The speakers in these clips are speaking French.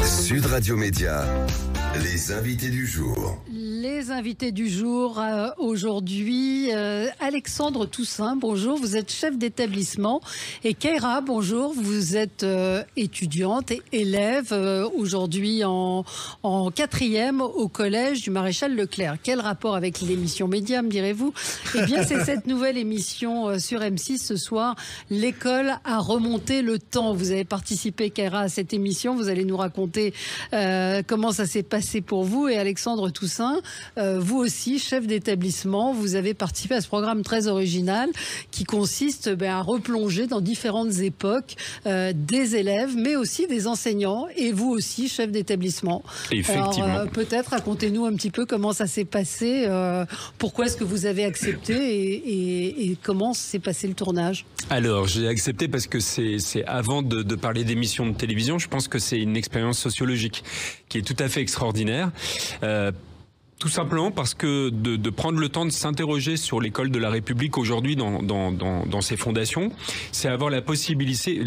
Sud Radio Média, les invités du jour. Les invités du jour aujourd'hui, Alexandre Toussaint, bonjour, vous êtes chef d'établissement, et Keira, bonjour, vous êtes étudiante et élève aujourd'hui en 4e au collège du Maréchal Leclerc. Quel rapport avec l'émission Média, me direz-vous? Eh bien, c'est cette nouvelle émission sur M6 ce soir, l'école a remonté le temps. Vous avez participé, Keira, à cette émission, vous allez nous raconter comment ça s'est passé pour vous, et Alexandre Toussaint, vous aussi, chef d'établissement, vous avez participé à ce programme très original qui consiste à replonger dans différentes époques des élèves, mais aussi des enseignants, et vous aussi, chef d'établissement. Effectivement. Alors, peut-être racontez-nous un petit peu comment ça s'est passé, pourquoi est-ce que vous avez accepté et comment s'est passé le tournage? Alors, j'ai accepté parce que c'est avant de parler d'émissions de télévision, je pense que c'est une expérience sociologique qui est tout à fait extraordinaire. Tout simplement parce que de prendre le temps de s'interroger sur l'école de la République aujourd'hui dans ses fondations, c'est avoir la possibilité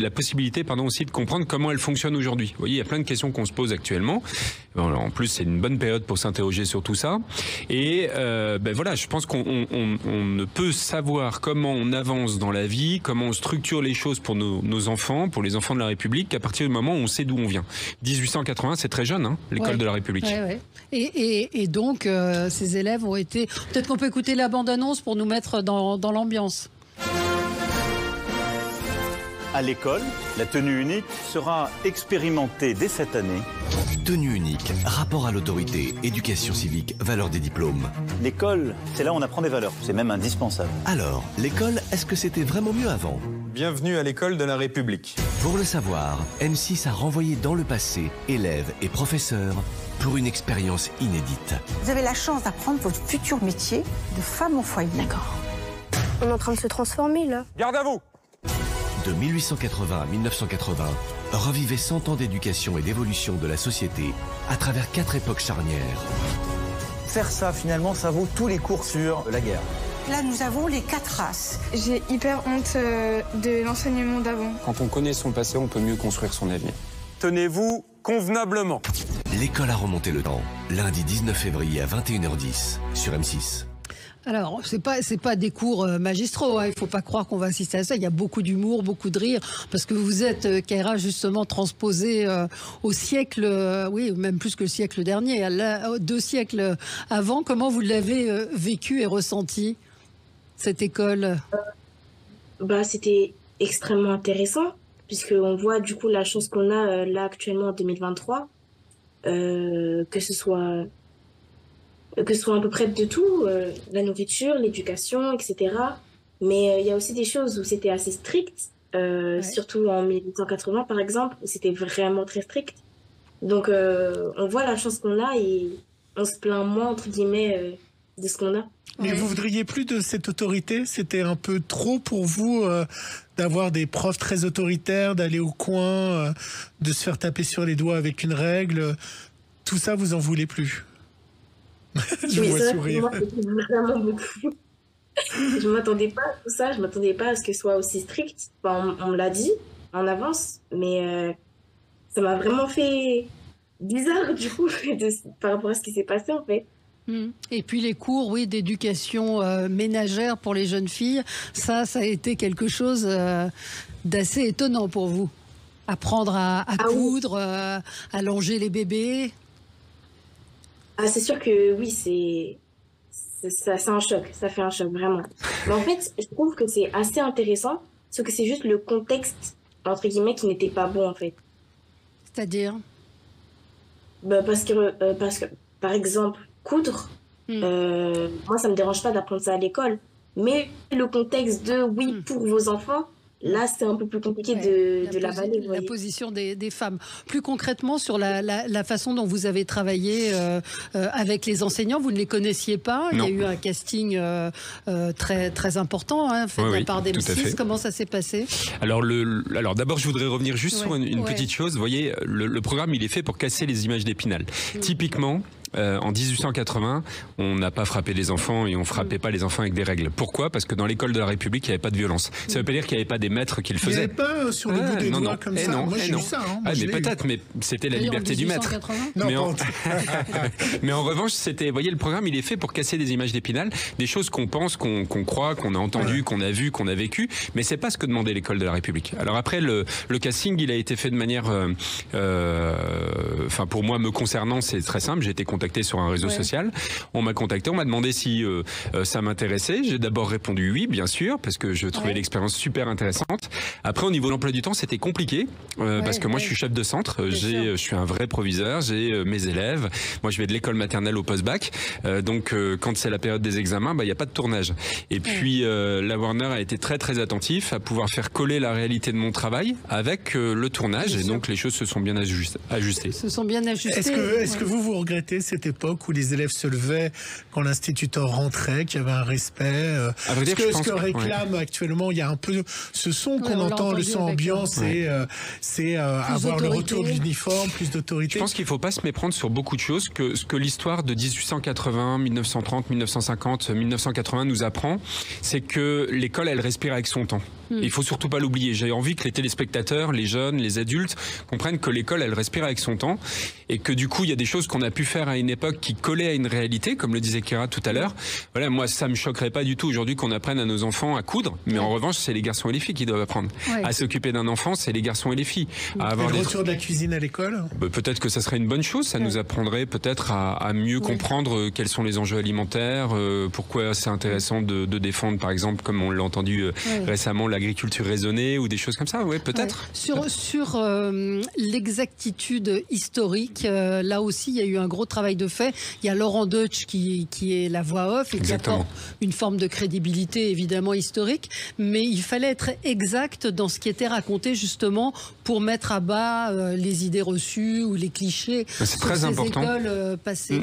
aussi de comprendre comment elle fonctionne aujourd'hui. Vous voyez, il y a plein de questions qu'on se pose actuellement. En plus, c'est une bonne période pour s'interroger sur tout ça. Et voilà, je pense qu'on ne peut savoir comment on avance dans la vie, comment on structure les choses pour nos enfants, pour les enfants de la République, qu'à partir du moment où on sait d'où on vient. 1880, c'est très jeune, hein, l'école de la République. Ouais. Et donc, ces élèves ont été... Peut-être qu'on peut écouter la bande-annonce pour nous mettre dans l'ambiance. À l'école, la tenue unique sera expérimentée dès cette année. Tenue unique, rapport à l'autorité, éducation civique, valeur des diplômes. L'école, c'est là où on apprend des valeurs. C'est même indispensable. Alors, l'école, est-ce que c'était vraiment mieux avant? Bienvenue à l'école de la République. Pour le savoir, M6 a renvoyé dans le passé élèves et professeurs pour une expérience inédite. Vous avez la chance d'apprendre votre futur métier de femme au foyer. D'accord. On est en train de se transformer, là. Garde à vous! De 1880 à 1980, revivez 100 ans d'éducation et d'évolution de la société à travers 4 époques charnières. Faire ça, finalement, ça vaut tous les cours sur la guerre. Là, nous avons les 4 races. J'ai hyper honte de l'enseignement d'avant. Quand on connaît son passé, on peut mieux construire son avenir. Tenez-vous convenablement. L'école a remonté le temps, lundi 19 février à 21h10 sur M6. Alors, c'est pas des cours magistraux, hein. Il faut pas croire qu'on va assister à ça. Il y a beaucoup d'humour, beaucoup de rire, parce que vous êtes, Keira, justement transposé au siècle, oui, même plus que le siècle dernier, à 2 siècles avant. Comment vous l'avez vécu et ressenti, cette école? C'était extrêmement intéressant, puisqu'on voit du coup la chance qu'on a là actuellement en 2023, que ce soit à peu près de tout, la nourriture, l'éducation, etc. Mais il y a aussi des choses où c'était assez strict, surtout en 1880 par exemple, où c'était vraiment très strict. Donc on voit la chance qu'on a et on se plaint moins, entre guillemets, de ce qu'on a. Mais vous voudriez plus de cette autorité? C'était un peu trop pour vous d'avoir des profs très autoritaires, d'aller au coin, de se faire taper sur les doigts avec une règle. Tout ça, vous en voulez plus? Je vois sourire. Moi, c'était vraiment beaucoup. Je m'attendais pas à tout ça. Je m'attendais pas à ce que ce soit aussi strict. Enfin, on me l'a dit en avance, mais ça m'a vraiment fait bizarre du coup par rapport à ce qui s'est passé en fait. Et puis les cours, oui, d'éducation ménagère pour les jeunes filles, ça a été quelque chose d'assez étonnant pour vous. Apprendre à coudre, à longer les bébés. Ah, c'est sûr que oui, c'est un choc, ça fait un choc vraiment. Mais en fait, je trouve que c'est assez intéressant, sauf que c'est juste le contexte, entre guillemets, qui n'était pas bon en fait. C'est-à-dire? Parce que, par exemple, coudre, moi ça me dérange pas d'apprendre ça à l'école, mais le contexte de pour vos enfants, là, c'est un peu plus compliqué de l'avaler. La position des femmes. Plus concrètement, sur la façon dont vous avez travaillé avec les enseignants, vous ne les connaissiez pas. Non. Il y a eu un casting très, très important, hein, fait de la part d'M6. Comment ça s'est passé? Alors d'abord, je voudrais revenir juste sur une petite chose. Vous voyez, le programme, il est fait pour casser les images d'Épinal. Typiquement, en 1880, on n'a pas frappé les enfants et on frappait pas les enfants avec des règles. Pourquoi? Parce que dans l'école de la République, il n'y avait pas de violence. Ça veut pas dire qu'il n'y avait pas des maîtres qui le faisaient. Il n'y avait pas sur le bout des doigts comme ça. Moi, j'ai vu ça. Mais peut-être, mais c'était la liberté du maître. Mais en revanche, c'était, vous voyez, le programme, il est fait pour casser des images d'Épinal, des choses qu'on pense, qu'on croit, qu'on a entendu, qu'on a vu, qu'on a vécu, mais c'est pas ce que demandait l'école de la République. Alors après, le casting, il a été fait de manière, enfin pour moi, me concernant, c'est très simple. J'ai été contacté sur un réseau social. On m'a contacté, on m'a demandé si ça m'intéressait. J'ai d'abord répondu oui, bien sûr, parce que je trouvais l'expérience super intéressante. Après, au niveau de l'emploi du temps, c'était compliqué parce que moi, je suis chef de centre. Je suis un vrai proviseur. J'ai mes élèves. Moi, je vais de l'école maternelle au post-bac. Donc, quand c'est la période des examens, il n'y a pas de tournage. Et puis, la Warner a été très, très attentif à pouvoir faire coller la réalité de mon travail avec le tournage. Et donc, les choses se sont bien ajustées. Se sont bien ajustées. Est-ce que vous regrettez cette époque où les élèves se levaient quand l'instituteur rentrait, qu'il y avait un respect ce que réclame actuellement, il y a un peu ce son qu'on entend, le son ambiant, c'est avoir le retour de l'uniforme, plus d'autorité. Je pense qu'il ne faut pas se méprendre sur beaucoup de choses. Ce que l'histoire de 1880, 1930, 1950, 1980 nous apprend, c'est que l'école, elle respire avec son temps. Il faut surtout pas l'oublier. J'ai envie que les téléspectateurs, les jeunes, les adultes comprennent que l'école, elle respire avec son temps et que du coup, il y a des choses qu'on a pu faire à une époque qui collaient à une réalité, comme le disait Kéra tout à l'heure. Voilà, moi, ça me choquerait pas du tout aujourd'hui qu'on apprenne à nos enfants à coudre, mais en revanche, c'est les garçons et les filles qui doivent apprendre. À s'occuper d'un enfant, c'est les garçons et les filles. À avoir le retour de la cuisine à l'école. Peut-être que ça serait une bonne chose. Ça nous apprendrait peut-être à mieux comprendre quels sont les enjeux alimentaires, pourquoi c'est intéressant de défendre, par exemple, comme on l'a entendu récemment, l'agriculture raisonnée ou des choses comme ça, peut-être. Sur l'exactitude historique, là aussi, il y a eu un gros travail de fait. Il y a Laurent Deutsch qui est la voix off et qui apporte une forme de crédibilité évidemment historique, mais il fallait être exact dans ce qui était raconté justement pour mettre à bas les idées reçues ou les clichés. C'est très important. Écoles passées.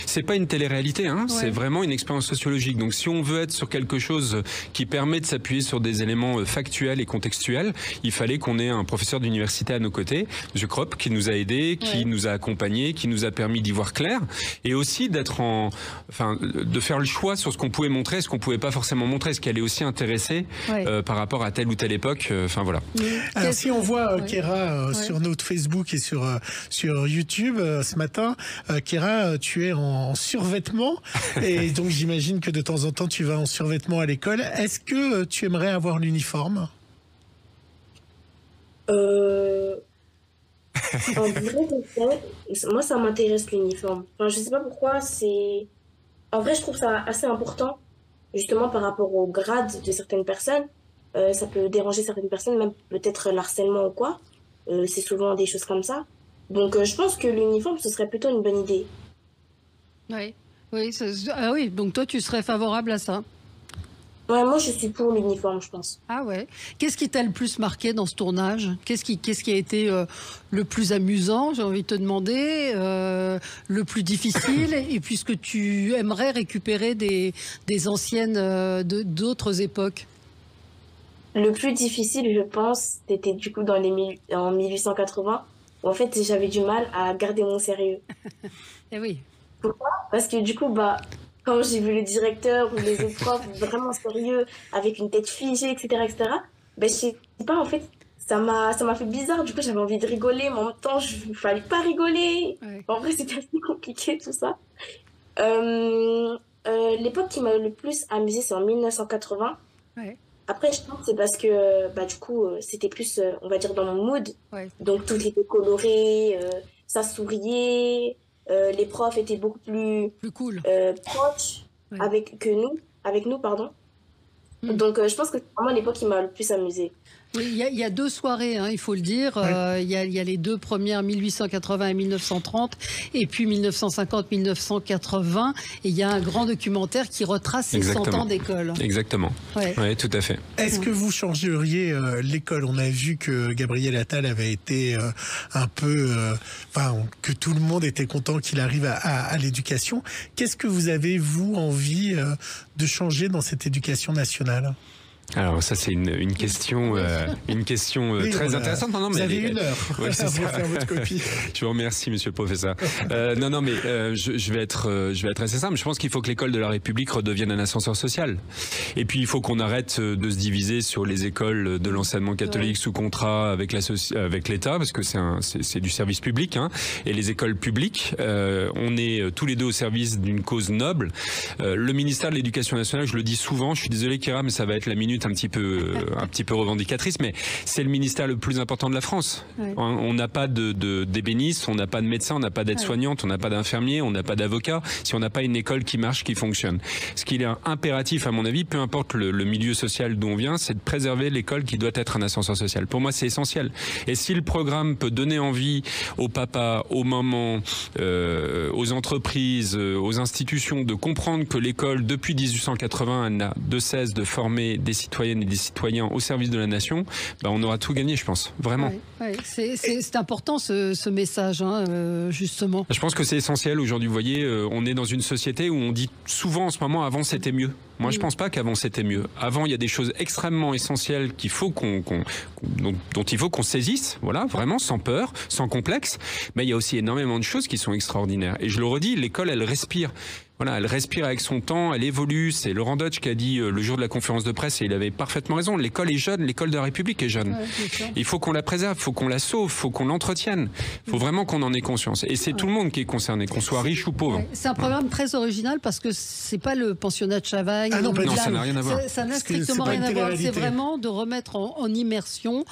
C'est pas une télé-réalité, c'est vraiment une expérience sociologique. Donc si on veut être sur quelque chose qui permet de s'appuyer sur des éléments factuels et contextuel, il fallait qu'on ait un professeur d'université à nos côtés, M. Kropp, qui nous a aidés, qui nous a accompagnés, qui nous a permis d'y voir clair, et aussi de faire le choix sur ce qu'on pouvait montrer, ce qu'on pouvait pas forcément montrer, ce qui allait aussi intéresser par rapport à telle ou telle époque. Voilà. Alors si on voit Kéra sur notre Facebook et sur YouTube ce matin, Kéra, tu es en survêtement et donc j'imagine que de temps en temps tu vas en survêtement à l'école. Est-ce que tu aimerais avoir l'uniforme? En vrai, moi ça m'intéresse l'uniforme. Enfin, je sais pas pourquoi, en vrai je trouve ça assez important, justement par rapport au grade de certaines personnes. Ça peut déranger certaines personnes, même peut-être l'harcèlement ou quoi. C'est souvent des choses comme ça. Donc je pense que l'uniforme ce serait plutôt une bonne idée. Oui, donc toi tu serais favorable à ça? Ouais, moi je suis pour l'uniforme, je pense. Ah ouais. Qu'est-ce qui t'a le plus marqué dans ce tournage? Qu'est-ce qui a été le plus amusant, j'ai envie de te demander, le plus difficile, et puis ce que tu aimerais récupérer des anciennes, d'autres époques? Le plus difficile, je pense, c'était du coup en 1880, où en fait j'avais du mal à garder mon sérieux. Eh oui. Pourquoi? Parce que du coup, quand j'ai vu le directeur ou les autres profs vraiment sérieux, avec une tête figée, etc., je sais pas, en fait, ça m'a fait bizarre. Du coup, j'avais envie de rigoler, mais en même temps, il fallait pas rigoler. En vrai, c'était assez compliqué, tout ça. L'époque qui m'a le plus amusée, c'est en 1980. Après, je pense que c'est parce que, du coup, c'était plus, on va dire, dans mon mood. Donc, tout était coloré, ça souriait. Les profs étaient beaucoup plus cool, proches avec nous, pardon. Donc je pense que c'est vraiment l'époque qui m'a le plus amusée. Il y a deux soirées, il faut le dire. Il y a les deux premières, 1880 et 1930, et puis 1950-1980. Et il y a un grand documentaire qui retrace ces 100 ans d'école. Exactement. Oui, tout à fait. Est-ce que vous changeriez l'école? On a vu que Gabriel Attal avait été un peu... que tout le monde était content qu'il arrive à l'éducation. Qu'est-ce que vous avez, vous, envie de changer dans cette éducation nationale? Alors ça c'est une question très intéressante. Non, vous avez une heure ouais, pour faire votre copie. Je vous remercie, monsieur le professeur. Non, mais je vais être assez simple. Je pense qu'il faut que l'école de la République redevienne un ascenseur social. Et puis il faut qu'on arrête de se diviser sur les écoles de l'enseignement catholique sous contrat avec l'État, parce que c'est du service public, hein. Et les écoles publiques, on est tous les deux au service d'une cause noble. Le ministère de l'Éducation nationale, je le dis souvent, je suis désolé Kéra, mais ça va être la minute un petit peu revendicatrice, mais c'est le ministère le plus important de la France. Ouais. On n'a pas d'ébénistes, on n'a pas de médecins, on n'a pas d'aide-soignante, on n'a pas d'infirmiers, on n'a pas d'avocats, si on n'a pas une école qui marche, qui fonctionne. Ce qu'il est impératif, à mon avis, peu importe le milieu social d'où on vient, c'est de préserver l'école qui doit être un ascenseur social. Pour moi, c'est essentiel. Et si le programme peut donner envie aux papas, aux mamans, aux entreprises, aux institutions de comprendre que l'école, depuis 1880, n'a de cesse de former des citoyennes et des citoyens au service de la nation, on aura tout gagné, je pense, vraiment. Ouais, c'est important ce message, hein, justement. Je pense que c'est essentiel aujourd'hui. Vous voyez, on est dans une société où on dit souvent en ce moment, avant c'était mieux. Moi, je pense pas qu'avant c'était mieux. Avant, il y a des choses extrêmement essentielles qu'il faut dont il faut qu'on saisisse, voilà, vraiment sans peur, sans complexe. Mais il y a aussi énormément de choses qui sont extraordinaires. Et je le redis, l'école, elle respire. Voilà, elle respire avec son temps, elle évolue. C'est Laurent Deutsch qui a dit le jour de la conférence de presse, et il avait parfaitement raison, l'école est jeune, l'école de la République est jeune. Ouais, il faut qu'on la préserve, il faut qu'on la sauve, il faut qu'on l'entretienne. Il faut vraiment qu'on en ait conscience. Et c'est tout le monde qui est concerné, qu'on soit riche ou pauvre. Ouais. C'est un programme très original parce que c'est pas le pensionnat de Chavagne. Ah non, ça n'a rien à voir. Ça n'a strictement rien à voir. C'est vraiment de remettre en immersion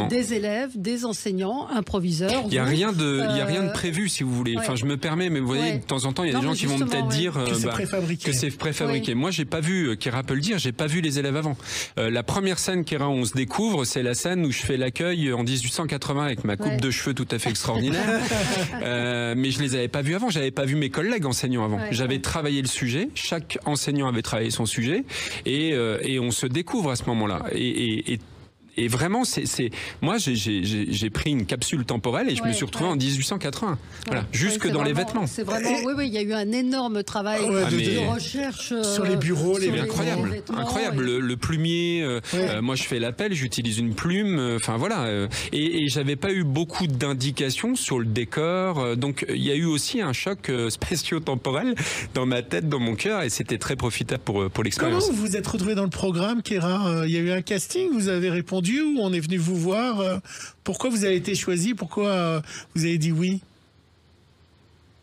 des élèves, des enseignants, un proviseur. Il n'y a rien de prévu, si vous voulez. Ouais. Enfin, je me permets, mais vous voyez, de temps en temps, il y a des gens qui vont peut-être dire que c'est préfabriqué. Moi, j'ai pas vu, Kéra peut le dire, j'ai pas vu les élèves avant. La première scène, Kéra, où on se découvre, c'est la scène où je fais l'accueil en 1880 avec ma coupe de cheveux tout à fait extraordinaire. Mais je les avais pas vus avant, j'avais pas vu mes collègues enseignants avant. J'avais travaillé le sujet, chaque enseignant avait travaillé son sujet, et on se découvre à ce moment-là. Et vraiment, moi, j'ai pris une capsule temporelle et je me suis retrouvé en 1880. Voilà, jusque dans les vêtements. C'est vraiment, oui, il y a eu un énorme travail de recherche sur les bureaux, les incroyable, vêtements, incroyable. Le plumier. Moi, je fais l'appel, j'utilise une plume. Enfin voilà. Et j'avais pas eu beaucoup d'indications sur le décor. Donc, il y a eu aussi un choc spatio-temporel dans ma tête, dans mon cœur, et c'était très profitable pour l'expérience. Comment vous vous êtes retrouvé dans le programme, Kéra? Il y a eu un casting, vous avez répondu, ou on est venu vous voir? Pourquoi vous avez été choisi? Pourquoi vous avez dit oui?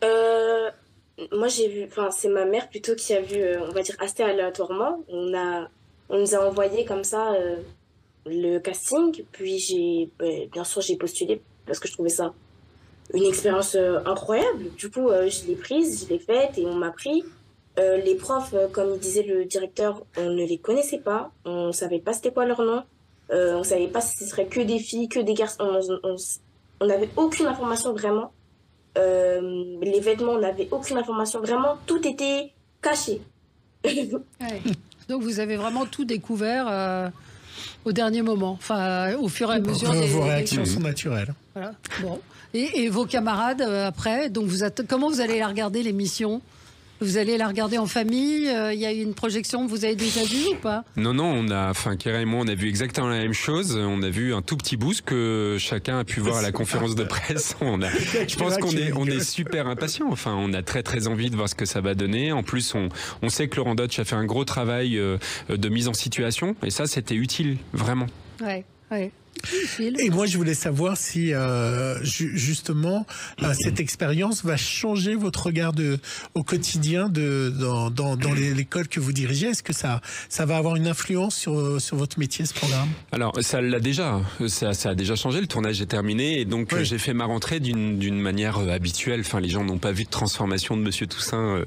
Moi, j'ai vu, c'est ma mère plutôt qui a vu, on va dire, assez aléatoirement. On nous a envoyé comme ça le casting, puis bien sûr, j'ai postulé parce que je trouvais ça une expérience incroyable. Du coup, je l'ai prise, je l'ai faite et on m'a pris. Les profs, comme il disait le directeur, on ne les connaissait pas, on savait pas c'était quoi leur nom. On savait pas si ce serait que des filles, que des garçons. On n'avait aucune information vraiment. Les vêtements, on n'avait aucune information vraiment. Tout était caché. Donc vous avez vraiment tout découvert au dernier moment, enfin au fur et à mesure. Vos réactions sont naturelles. Voilà. Bon. Et vos camarades après, donc comment vous allez la regarder l'émission? Vous allez la regarder en famille? Il y a eu une projection que vous avez déjà vue ou pas? Non, Kéra et moi, on a vu exactement la même chose. On a vu un tout petit bout que chacun a pu voir à la conférence de presse. Je pense qu'on est super impatients. Enfin, on a très très envie de voir ce que ça va donner. En plus, on sait que Laurent Deutsch a fait un gros travail de mise en situation, et ça, c'était utile, vraiment. Ouais. Et moi, je voulais savoir si, justement, cette expérience va changer votre regard au quotidien dans l'école que vous dirigez. Est-ce que ça va avoir une influence sur votre métier, ce programme? Alors, ça l'a déjà. Ça a déjà changé. Le tournage est terminé. Et donc, j'ai fait ma rentrée d'une manière habituelle. Enfin, les gens n'ont pas vu de transformation de Monsieur Toussaint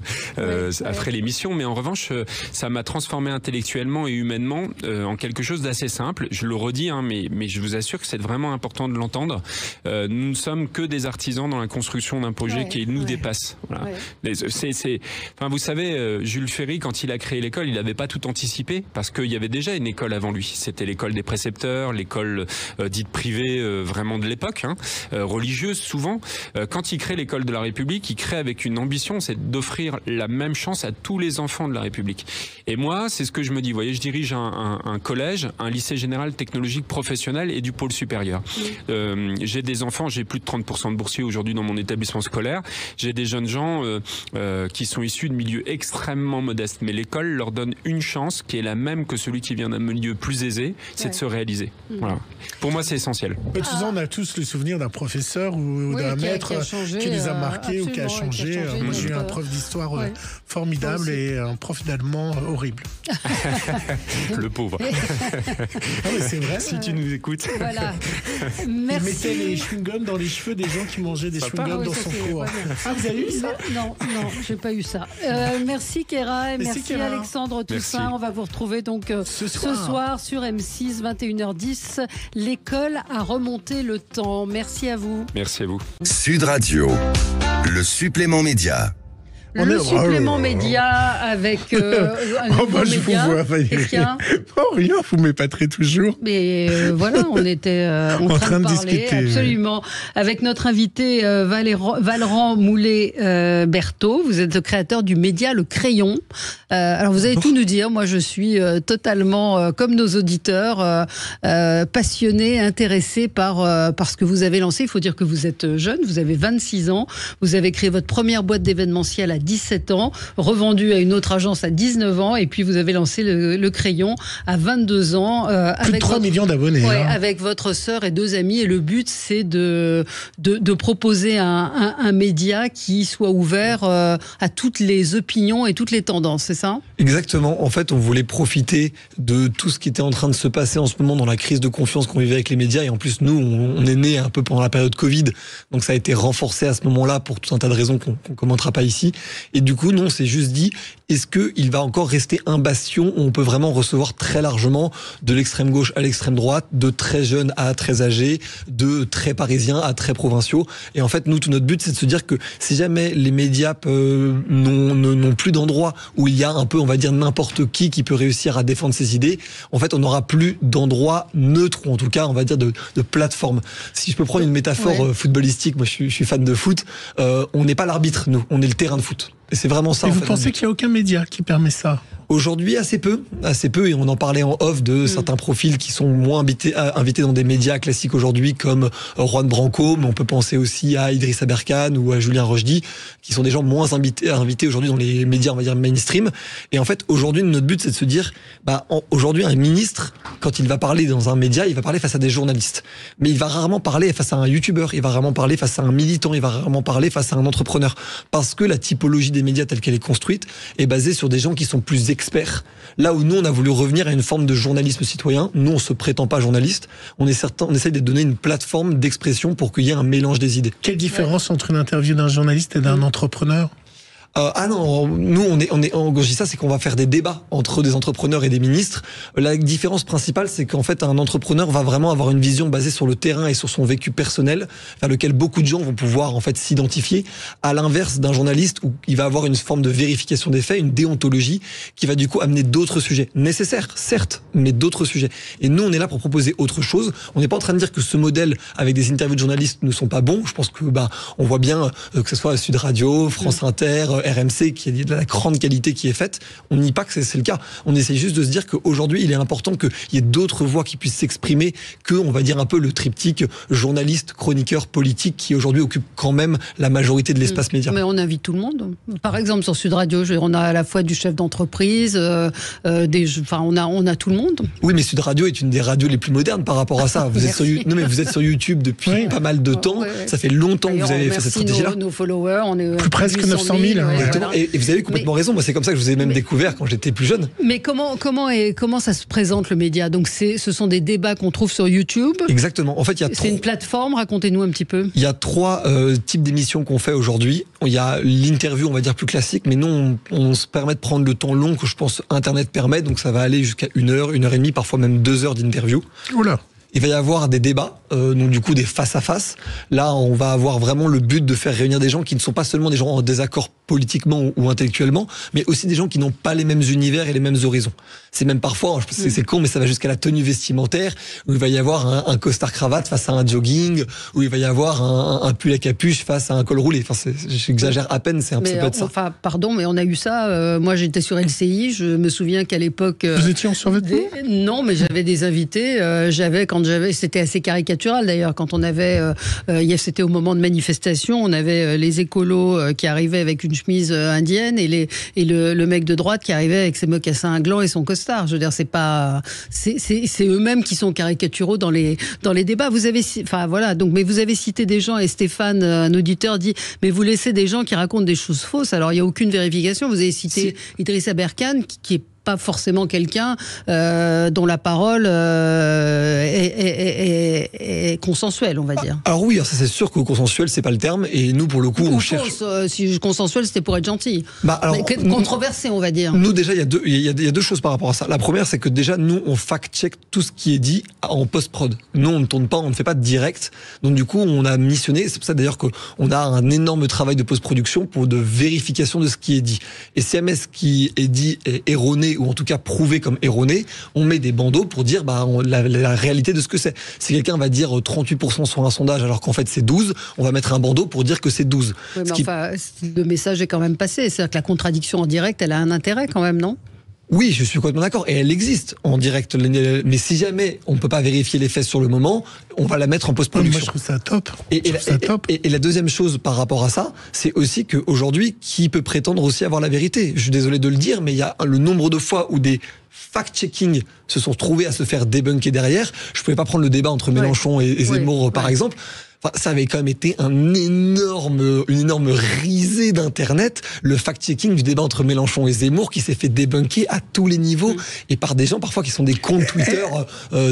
après l'émission. Mais en revanche, ça m'a transformé intellectuellement et humainement en quelque chose d'assez simple. Je le redis, mais je vous assure que c'est vraiment important de l'entendre. Nous ne sommes que des artisans dans la construction d'un projet qui nous dépasse. Voilà. Enfin, vous savez, Jules Ferry, quand il a créé l'école, il n'avait pas tout anticipé parce qu'il y avait déjà une école avant lui. C'était l'école des précepteurs, l'école dite privée vraiment de l'époque, religieuse souvent. Quand il crée l'école de la République, il crée avec une ambition, c'est d'offrir la même chance à tous les enfants de la République. Et moi, c'est ce que je me dis. Vous voyez, je dirige un collège, un lycée général technologique professionnel et du pôle supérieur. J'ai des enfants, j'ai plus de 30% de boursiers aujourd'hui dans mon établissement scolaire. J'ai des jeunes gens qui sont issus de milieux extrêmement modestes. Mais l'école leur donne une chance qui est la même que celui qui vient d'un milieu plus aisé, c'est de se réaliser. Voilà. Pour moi, c'est essentiel. Souvent, on a tous le souvenir d'un professeur ou d'un maître qui les a marqués ou qui a changé. Moi, j'ai eu un prof d'histoire formidable et un prof d'allemand horrible. Le pauvre. C'est vrai. Si tu nous écoutes. Voilà. Merci. Il mettait les chewing-gums dans les cheveux des gens qui mangeaient des chewing-gums dans son cours. Vous avez eu ça? Non, j'ai pas eu ça. Merci Kéra et merci Alexandre Toussaint. On va vous retrouver donc ce soir sur M6, 21h10. L'école a remonté le temps. Merci à vous. Merci à vous. Sud Radio, le supplément média. Le supplément média avec un nouveau média. Je vous vois, Valérie. Rien, vous m'épaterez toujours. Mais voilà, on était en train de parler, discuter. Absolument. Avec notre invité Valran Moulet-Berthaud. Vous êtes le créateur du média Le Crayon. Alors vous allez tout nous dire. Moi, je suis totalement, comme nos auditeurs, passionné, intéressé par ce que vous avez lancé. Il faut dire que vous êtes jeune, vous avez 26 ans. Vous avez créé votre première boîte d'événementiel à 17 ans, revendu à une autre agence à 19 ans, et puis vous avez lancé le Crayon à 22 ans. Plus de 3 millions d'abonnés. Avec votre sœur et 2 amis, et le but c'est de proposer un média qui soit ouvert à toutes les opinions et toutes les tendances, c'est ça ? Exactement, en fait on voulait profiter de tout ce qui était en train de se passer en ce moment dans la crise de confiance qu'on vivait avec les médias, et en plus nous on est né un peu pendant la période Covid, donc ça a été renforcé à ce moment-là pour tout un tas de raisons qu'on commentera pas ici. Et du coup, nous, on s'est juste dit, est-ce qu'il va encore rester un bastion où on peut vraiment recevoir très largement de l'extrême gauche à l'extrême droite, de très jeunes à très âgés, de très parisiens à très provinciaux. Et en fait, nous, tout notre but, c'est de se dire que si jamais les médias n'ont plus d'endroit où il y a un peu, on va dire, n'importe qui peut réussir à défendre ses idées, en fait, on n'aura plus d'endroit neutre, ou en tout cas, on va dire, de plateforme. Si je peux prendre une métaphore footballistique, moi, je suis fan de foot, on n'est pas l'arbitre, nous, on est le terrain de foot. Et c'est vraiment ça. Et vous pensez qu'il n'y a aucun média qui permet ça ? Aujourd'hui, assez peu, et on en parlait en off de certains profils qui sont moins invités dans des médias classiques aujourd'hui, comme Juan Branco, mais on peut penser aussi à Idriss Aberkan ou à Julien Rochdy, qui sont des gens moins invités aujourd'hui dans les médias, on va dire mainstream. Et en fait, aujourd'hui, notre but, c'est de se dire, aujourd'hui, un ministre, quand il va parler dans un média, il va parler face à des journalistes. Mais il va rarement parler face à un youtubeur, il va rarement parler face à un militant, il va rarement parler face à un entrepreneur. Parce que la typologie des médias telle qu'elle est construite est basée sur des gens qui sont plus experts. Là où nous, on a voulu revenir à une forme de journalisme citoyen. Nous, on se prétend pas journaliste. On essaie de donner une plateforme d'expression pour qu'il y ait un mélange des idées. Quelle différence entre une interview d'un journaliste et d'un entrepreneur ? Non, nous on dit ça, c'est qu'on va faire des débats entre des entrepreneurs et des ministres. La différence principale, c'est qu'en fait un entrepreneur va vraiment avoir une vision basée sur le terrain et sur son vécu personnel, vers lequel beaucoup de gens vont pouvoir en fait s'identifier. À l'inverse d'un journaliste où il va avoir une forme de vérification des faits, une déontologie qui va du coup amener d'autres sujets nécessaires, certes, mais d'autres sujets. Et nous, on est là pour proposer autre chose. On n'est pas en train de dire que ce modèle avec des interviews de journalistes ne sont pas bons. Je pense que on voit bien que ce soit Sud Radio, France Inter, RMC, qui a de la grande qualité qui est faite. On nie pas que c'est le cas. On essaye juste de se dire qu'aujourd'hui, il est important qu'il y ait d'autres voix qui puissent s'exprimer que, on va dire, un peu le triptyque journaliste, chroniqueur, politique qui aujourd'hui occupe quand même la majorité de l'espace média. Mais on invite tout le monde. Par exemple, sur Sud Radio, on a à la fois du chef d'entreprise, on a tout le monde. Oui, mais Sud Radio est une des radios les plus modernes par rapport à ça. Vous êtes sur YouTube depuis pas mal de temps. Ça fait longtemps que vous avez fait cette stratégie-là. Nos followers, on est plus presque 900 000. Et vous avez complètement raison. Moi, c'est comme ça que je vous ai même découvert quand j'étais plus jeune. Mais comment ça se présente le média ? Donc ce sont des débats qu'on trouve sur YouTube. Exactement. En fait, c'est une plateforme. Racontez-nous un petit peu. Il y a 3 types d'émissions qu'on fait aujourd'hui. Il y a l'interview, on va dire plus classique, mais nous on se permet de prendre le temps long que je pense Internet permet. Donc ça va aller jusqu'à 1 heure, 1 heure et demie, parfois même 2 heures d'interview. Oula. Il va y avoir des débats, donc du coup des face-à-face. Là, on va avoir vraiment le but de faire réunir des gens qui ne sont pas seulement des gens en désaccord politiquement ou intellectuellement, mais aussi des gens qui n'ont pas les mêmes univers et les mêmes horizons. C'est même parfois, c'est con, mais ça va jusqu'à la tenue vestimentaire, où il va y avoir un costard-cravate face à un jogging, où il va y avoir un pull à capuche face à un col roulé. Enfin, j'exagère à peine, c'est un petit peu de ça. Enfin, pardon, mais on a eu ça. Moi, j'étais sur LCI. Je me souviens qu'à l'époque... Vous étiez en survêtement ? Non, mais j'avais des invités. C'était assez caricatural d'ailleurs, quand on avait... c'était au moment de manifestation, on avait les écolos qui arrivaient avec une chemise indienne et le mec de droite qui arrivait avec ses mocassins à gland et son costard. Je veux dire, c'est eux-mêmes qui sont caricaturaux dans les débats. Vous avez cité des gens, et Stéphane, un auditeur, dit mais vous laissez des gens qui racontent des choses fausses. Alors il y a aucune vérification. Vous avez cité Idrissa Berkane qui est pas forcément quelqu'un dont la parole est consensuelle, on va dire. Alors oui, ça c'est sûr que consensuel, c'est pas le terme, et nous pour le coup on cherche. Si consensuel, c'était pour être gentil. Controversé, on va dire. Nous déjà, il y a deux choses par rapport à ça. La première, c'est que déjà nous on fact-check tout ce qui est dit en post-prod. Nous on ne tourne pas, on ne fait pas de direct. Donc du coup on a missionné. C'est pour ça d'ailleurs qu'on a un énorme travail de post-production pour de vérification de ce qui est dit. Et si jamais ce qui est dit est erroné, ou en tout cas prouvé comme erroné, on met des bandeaux pour dire la réalité de ce que c'est. Si quelqu'un va dire 38% sur un sondage alors qu'en fait c'est 12, on va mettre un bandeau pour dire que c'est 12. Oui, mais le message est quand même passé. C'est-à-dire que la contradiction en direct, elle a un intérêt quand même, non ? Oui, je suis complètement d'accord. Et elle existe en direct. Mais si jamais on ne peut pas vérifier les faits sur le moment, on va la mettre en post-production. Moi, je trouve ça top. Et la deuxième chose par rapport à ça, c'est aussi qu'aujourd'hui, qui peut prétendre aussi avoir la vérité ? Je suis désolé de le dire, mais il y a le nombre de fois où des fact-checking se sont trouvés à se faire débunker derrière. Je pouvais pas prendre le débat entre Mélenchon et Zemmour, par exemple. Enfin, ça avait quand même été une énorme risée d'Internet, le fact-checking du débat entre Mélenchon et Zemmour qui s'est fait débunker à tous les niveaux et par des gens parfois qui sont des comptes Twitter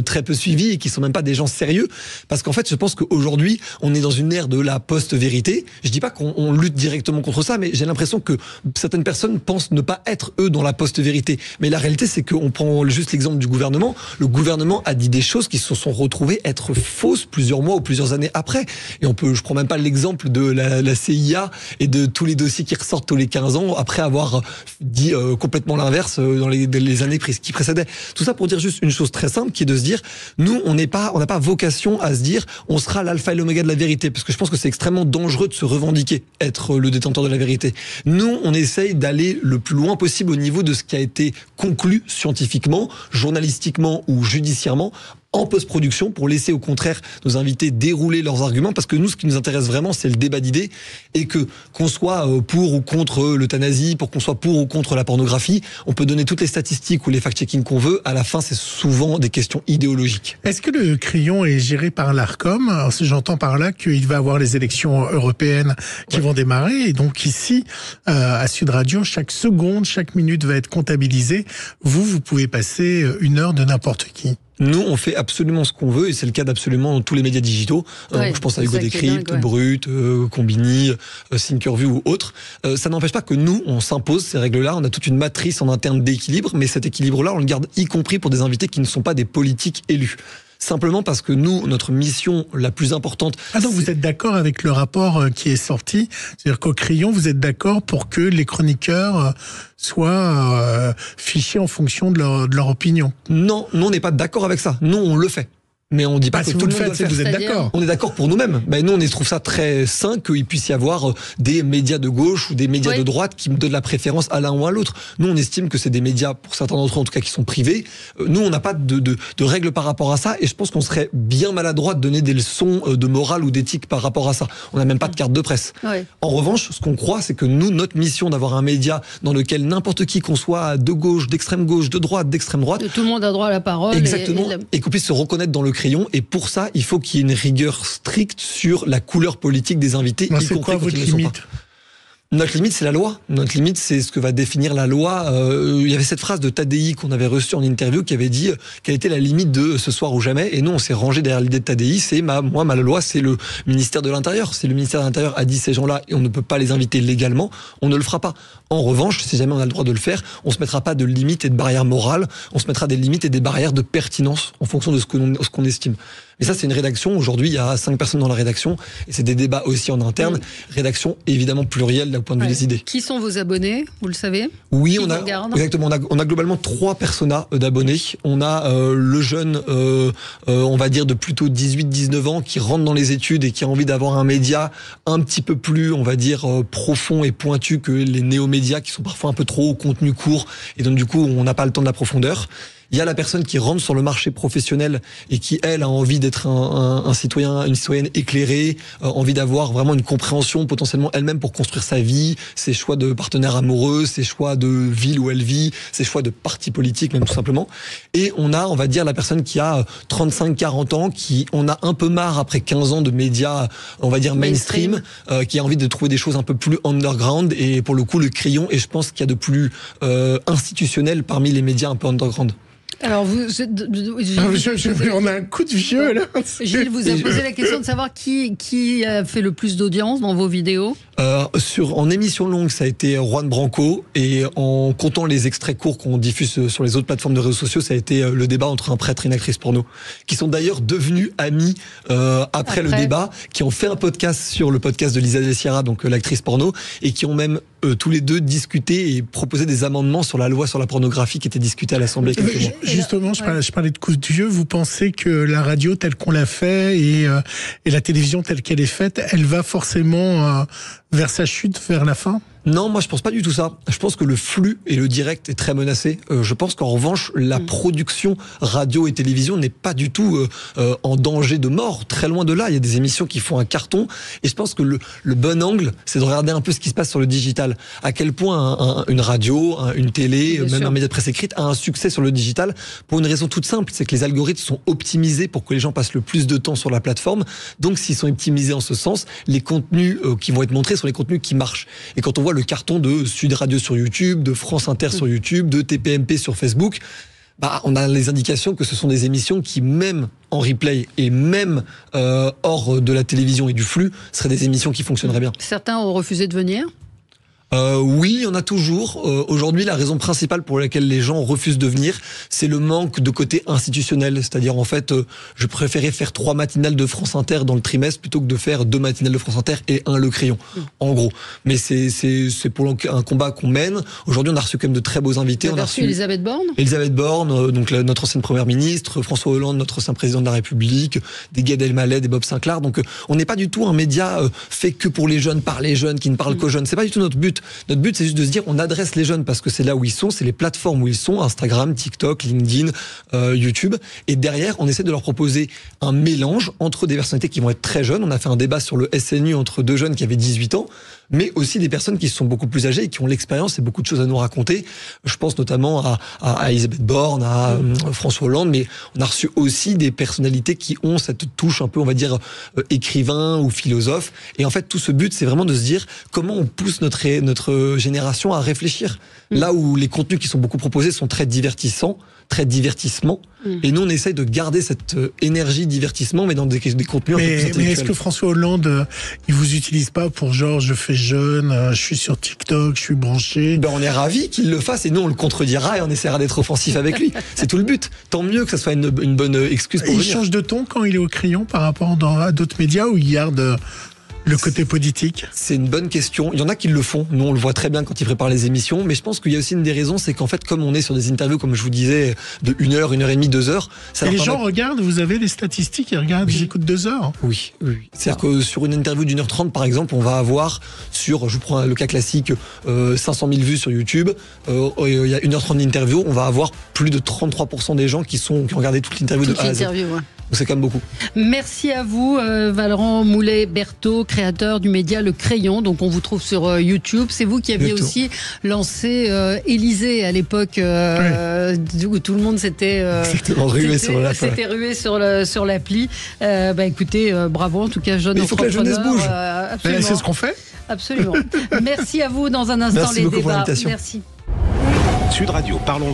très peu suivis et qui sont même pas des gens sérieux. Parce qu'en fait, je pense qu'aujourd'hui, on est dans une ère de la post-vérité. Je dis pas qu'on lutte directement contre ça, mais j'ai l'impression que certaines personnes pensent ne pas être eux dans la post-vérité. Mais la réalité, c'est qu'on prend juste l'exemple du gouvernement. Le gouvernement a dit des choses qui se sont retrouvées être fausses plusieurs mois ou plusieurs années après. Et je prends même pas l'exemple de la CIA et de tous les dossiers qui ressortent tous les 15 ans après avoir dit complètement l'inverse dans les années qui précédaient. Tout ça pour dire juste une chose très simple, qui est de se dire, nous, on n'a pas vocation à se dire, on sera l'alpha et l'oméga de la vérité, parce que je pense que c'est extrêmement dangereux de se revendiquer, être le détenteur de la vérité. Nous, on essaye d'aller le plus loin possible au niveau de ce qui a été conclu scientifiquement, journalistiquement ou judiciairement, en post-production, pour laisser au contraire nos invités dérouler leurs arguments, parce que nous, ce qui nous intéresse vraiment, c'est le débat d'idées, et qu'on soit pour ou contre l'euthanasie, qu'on soit pour ou contre la pornographie, on peut donner toutes les statistiques ou les fact-checking qu'on veut, à la fin, c'est souvent des questions idéologiques. Est-ce que le Crayon est géré par l'Arcom ? Alors, j'entends par là qu'il va y avoir les élections européennes qui vont démarrer, et donc ici, à Sud Radio, chaque seconde, chaque minute va être comptabilisée. Vous pouvez passer 1 heure de n'importe qui. Nous, on fait absolument ce qu'on veut, et c'est le cas d'absolument tous les médias digitaux. Je pense à Hugo Décrypte, Brut, Combini, Thinkerview ou autres. Ça n'empêche pas que nous, on s'impose ces règles-là. On a toute une matrice en interne d'équilibre, mais cet équilibre-là, on le garde y compris pour des invités qui ne sont pas des politiques élus. Simplement parce que nous, notre mission la plus importante... Ah donc vous êtes d'accord avec le rapport qui est sorti ? C'est-à-dire qu'au Crayon, vous êtes d'accord pour que les chroniqueurs soient fichés en fonction de leur opinion ? Non, nous on n'est pas d'accord avec ça. Nous, on le fait. Mais on dit pas que tout le monde doit le faire. Vous êtes d'accord. On est d'accord pour nous-mêmes. Nous, on trouve ça très sain qu'il puisse y avoir des médias de gauche ou des médias de droite qui me donnent la préférence à l'un ou à l'autre. Nous, on estime que c'est des médias, pour certains d'entre eux en tout cas, qui sont privés. Nous, on n'a pas de règles par rapport à ça, et je pense qu'on serait bien maladroit de donner des leçons de morale ou d'éthique par rapport à ça. On n'a même pas de carte de presse. En revanche, ce qu'on croit, c'est que nous, notre mission d'avoir un média dans lequel n'importe qui, qu'on soit de gauche, d'extrême gauche, de droite, d'extrême droite, tout le monde a droit à la parole. Exactement. Et qu'on puisse se reconnaître dans le Crayon. Et pour ça, il faut qu'il y ait une rigueur stricte sur la couleur politique des invités, y compris quand ils ne sont pas. Notre limite, c'est la loi. Notre limite, c'est ce que va définir la loi. Il y avait cette phrase de Tadei qu'on avait reçue en interview qui avait dit quelle était la limite de ce soir ou jamais. Et nous, on s'est rangé derrière l'idée de Tadei. C'est ma loi, c'est le ministère de l'Intérieur. Si le ministère de l'Intérieur a dit ces gens-là et on ne peut pas les inviter légalement, on ne le fera pas. En revanche, si jamais on a le droit de le faire, on se mettra pas de limites et de barrières morales. On se mettra des limites et des barrières de pertinence en fonction de ce qu'on estime. Mais ça, c'est une rédaction. Aujourd'hui, il y a 5 personnes dans la rédaction et c'est des débats aussi en interne. Rédaction évidemment plurielle d'un point de vue des idées. Qui sont vos abonnés, vous le savez? Oui, exactement. On a globalement 3 personas d'abonnés. On a le jeune, on va dire de plutôt 18-19 ans qui rentre dans les études et qui a envie d'avoir un média un petit peu plus, on va dire, profond et pointu que les néo-médias qui sont parfois un peu trop au contenu court et donc du coup, on n'a pas le temps de la profondeur. Il y a la personne qui rentre sur le marché professionnel et qui, elle, a envie d'être un citoyen, une citoyenne éclairée, envie d'avoir vraiment une compréhension potentiellement elle-même pour construire sa vie, ses choix de partenaire amoureux, ses choix de ville où elle vit, ses choix de parti politique même tout simplement. Et on a, on va dire, la personne qui a 35-40 ans, qui on a un peu marre après 15 ans de médias, on va dire mainstream, qui a envie de trouver des choses un peu plus underground et pour le coup le crayon est je pense qu'il y a de plus institutionnel parmi les médias un peu underground. Alors, on a un coup de vieux, là. Gilles vous a posé la question de savoir qui a fait le plus d'audience dans vos vidéos. En émission longue, ça a été Juan Branco, et en comptant les extraits courts qu'on diffuse sur les autres plateformes de réseaux sociaux, ça a été le débat entre un prêtre et une actrice porno, qui sont d'ailleurs devenus amis après le débat, qui ont fait un podcast sur le podcast de Lisa Del Sierra, donc l'actrice porno, et qui ont même tous les deux discuté et proposé des amendements sur la loi sur la pornographie qui était discutée à l'Assemblée. Justement, je parlais de coup de vieux. Vous pensez que la radio telle qu'on l'a fait et la télévision telle qu'elle est faite, elle va forcément vers sa chute, vers la fin ? Non, moi je pense pas du tout ça. Je pense que le flux et le direct est très menacé. Je pense qu'en revanche, la production radio et télévision n'est pas du tout en danger de mort. Très loin de là, il y a des émissions qui font un carton. Et je pense que le bon angle, c'est de regarder un peu ce qui se passe sur le digital. À quel point une radio, une télé, même un média de presse écrite a un succès sur le digital pour une raison toute simple, c'est que les algorithmes sont optimisés pour que les gens passent le plus de temps sur la plateforme. Donc s'ils sont optimisés en ce sens, les contenus qui vont être montrés sont les contenus qui marchent. Et quand on voit le carton de Sud Radio sur YouTube, de France Inter sur YouTube, de TPMP sur Facebook, on a les indications que ce sont des émissions qui, même en replay et même hors de la télévision et du flux, seraient des émissions qui fonctionneraient bien. Certains ont refusé de venir ? Oui, il y en a toujours. Aujourd'hui, la raison principale pour laquelle les gens refusent de venir, c'est le manque de côté institutionnel. C'est-à-dire, en fait, je préférais faire 3 matinales de France Inter dans le trimestre plutôt que de faire 2 matinales de France Inter et 1 Le Crayon, en gros. Mais c'est pour un combat qu'on mène. Aujourd'hui, on a reçu quand même de très beaux invités. On a reçu Elisabeth Borne. Elisabeth Borne, donc notre ancienne première ministre, François Hollande, notre ancien président de la République, des Gad Elmaleh, des Bob Sinclair. Donc, on n'est pas du tout un média fait que pour les jeunes, par les jeunes, qui ne parlent qu'aux jeunes. C'est pas du tout notre but. Notre but, c'est juste de se dire, on adresse les jeunes parce que c'est là où ils sont, c'est les plateformes où ils sont, Instagram, TikTok, LinkedIn, YouTube. Et derrière, on essaie de leur proposer un mélange entre des personnalités qui vont être très jeunes. On a fait un débat sur le SNU entre 2 jeunes qui avaient 18 ans, mais aussi des personnes qui sont beaucoup plus âgées et qui ont l'expérience et beaucoup de choses à nous raconter. Je pense notamment à Elisabeth Borne, à François Hollande, mais on a reçu aussi des personnalités qui ont cette touche un peu, on va dire, écrivain ou philosophe. Et en fait, tout ce but, c'est vraiment de se dire comment on pousse notre génération à réfléchir. Là où les contenus qui sont beaucoup proposés sont très divertissants, très divertissement. Et nous, on essaye de garder cette énergie divertissement, mais dans des contenus un peu plus intellectuels. Mais est-ce que François Hollande, il vous utilise pas pour genre, je fais jeune, je suis sur TikTok, je suis branché? On est ravis qu'il le fasse et nous, on le contredira et on essaiera d'être offensif avec lui. C'est tout le but. Tant mieux que ça soit une bonne excuse pour venir. Il change de ton quand il est au crayon par rapport à d'autres médias où il garde le côté politique? C'est une bonne question. Il y en a qui le font. Nous, on le voit très bien quand ils préparent les émissions. Mais je pense qu'il y a aussi une des raisons, c'est qu'en fait, comme on est sur des interviews, comme je vous disais, de 1 heure, 1 heure et demie, 2 heures. Et les gens regardent, vous avez les statistiques, ils regardent, ils écoutent 2 heures. Oui. C'est-à-dire que sur une interview d'1 heure 30, par exemple, on va avoir je vous prends le cas classique, 500 000 vues sur YouTube. Il y a 1 heure 30 d'interview, on va avoir plus de 33% des gens qui ont regardé toute l'interview de A à Z. Donc c'est quand même beaucoup. Merci à vous, Valorant Moulet-Berthaud, créateur du média Le Crayon. Donc on vous trouve sur YouTube. C'est vous qui aviez aussi lancé Élysée à l'époque, où tout le monde s'était rué sur l'appli. Écoutez, bravo en tout cas, jeune entrepreneur. Il faut que la jeunesse bouge. C'est ce qu'on fait. Absolument. Merci à vous. Dans un instant, Merci les beaucoup pour débats. l'invitation. Merci. Sud Radio, parlons.